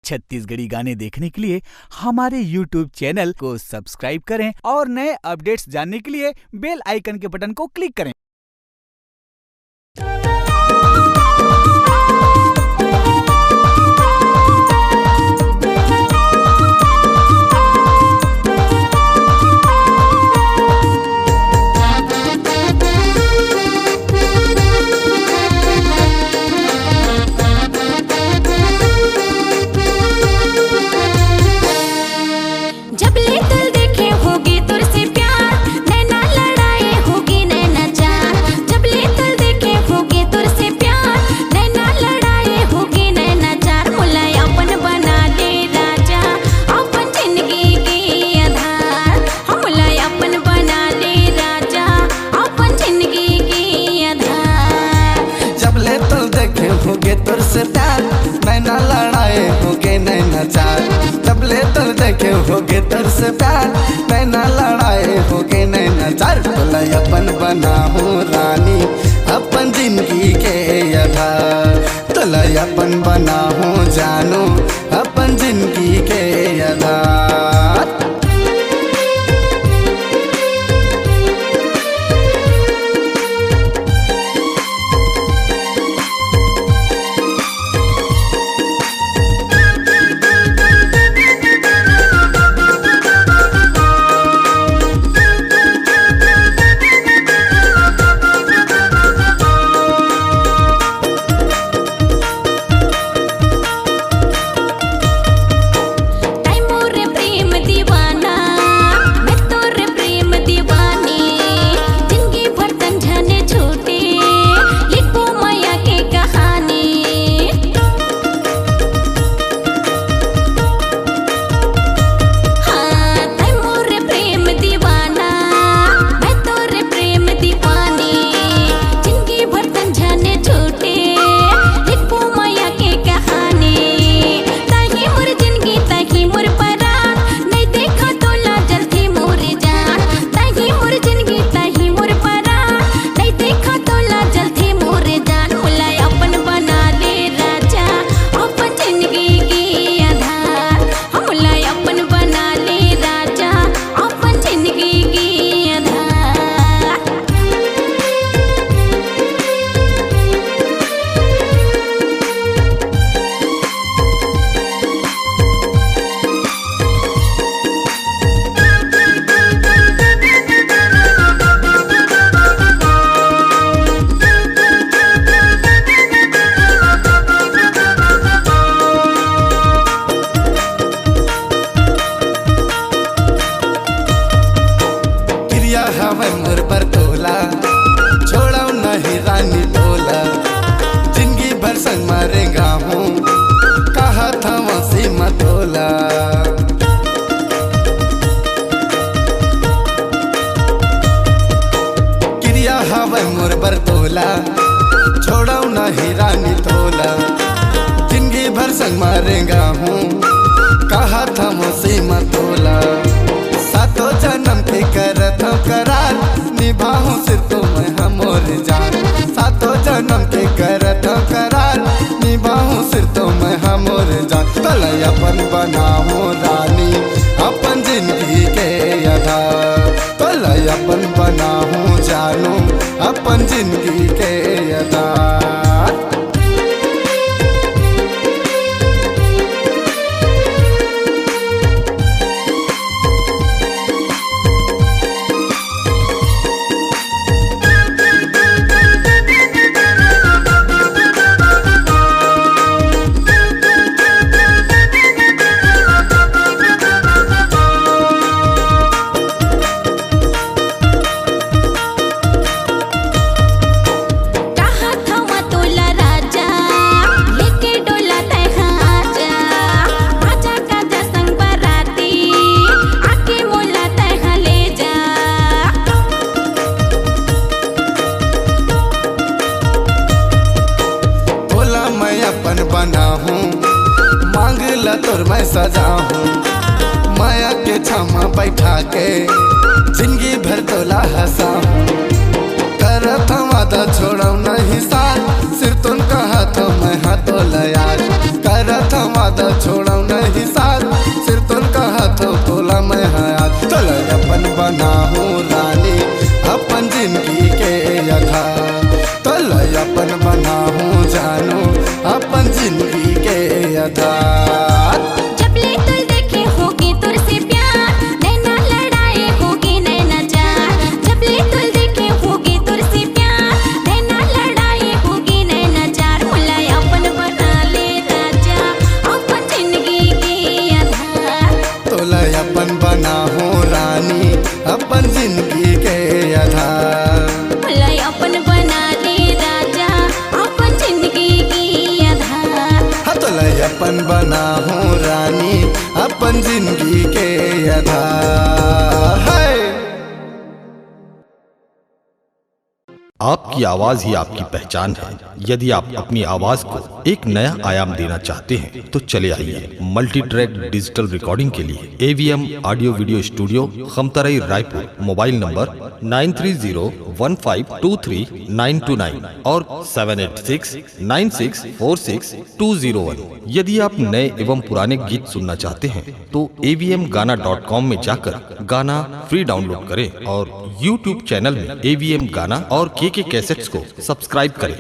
छत्तीसगढ़ी गाने देखने के लिए हमारे YouTube चैनल को सब्सक्राइब करें और नए अपडेट्स जानने के लिए बेल आइकन के बटन को क्लिक करें। तोर से प्यार नैना लड़ाए होगे नैना चार, जब ले तोर देखे होगे तोर से प्यार नैना लड़ाए होगे नैना चार। बोला अपन बना हूँ रानी अपन जिंदगी के आधार, तोला अपन बना हूँ जानू अपन जिंदगी के आधार। मोर पर तोला छोड़ा नहीं रानी तोला, जिंदगी भर संग मारेगा हूँ कहा था वसी मतोला। क्रिया हवा मोर पर तोला छोड़ा नहीं रानी तोला, जिंदगी भर संग मारेगा हूँ कहा था वसी मतोला। सातों जन्म के करत हम करार निभाऊं सिर तो मैं हमोर जान, सातों जन्म के करत हम करार निभाऊं सिर तो मैं हमोर जान। तोला अपन बनाऊं रानी अपन जिंदगी के आधार, तोला अपन बनाऊं जानू अपन जिंदगी के आधार। बना हूँ मांग ला तोर मैं सजा हूँ, माया के छामा बैठा के जिंदगी भर तोला हंसा हूँ। करत वादा छोड़ा नहीं साथ सिर तुम कहा तो मैं हाथों लयार, करत वादा छोड़ा आधार। जब ले तुल देखे होगी तुर से प्यार, नैना लड़ाए होगी नैना चार। जब ले तुल देखे होगी तुर से प्यार, नैना लड़ाए होगी नैना चार। मुला अपन बना ले राजा, अपन जिंदगी के आधार। तोला अपन बना हो रानी, अपन जिंदगी के आधार। मुला अपन बना ले राजा, अपन जिंदगी के आधार। हाँ तोला अपन बना हो रानी, अपन जिंदगी के आधार है। आपकी आवाज ही आपकी पहचान है। यदि आप अपनी आवाज को एक नया आयाम देना चाहते हैं तो चले आइए मल्टी ट्रैक डिजिटल रिकॉर्डिंग के लिए AVM audio video studio, Khamtarai, Raipur. Mobile number 9301523929 और 7869646201। यदि आप नए एवं पुराने गीत सुनना चाहते हैं तो avmgana.com में जाकर गाना फ्री डाउनलोड करें और YouTube चैनल में AVM गाना और KK कैसेट्स को सब्सक्राइब करें।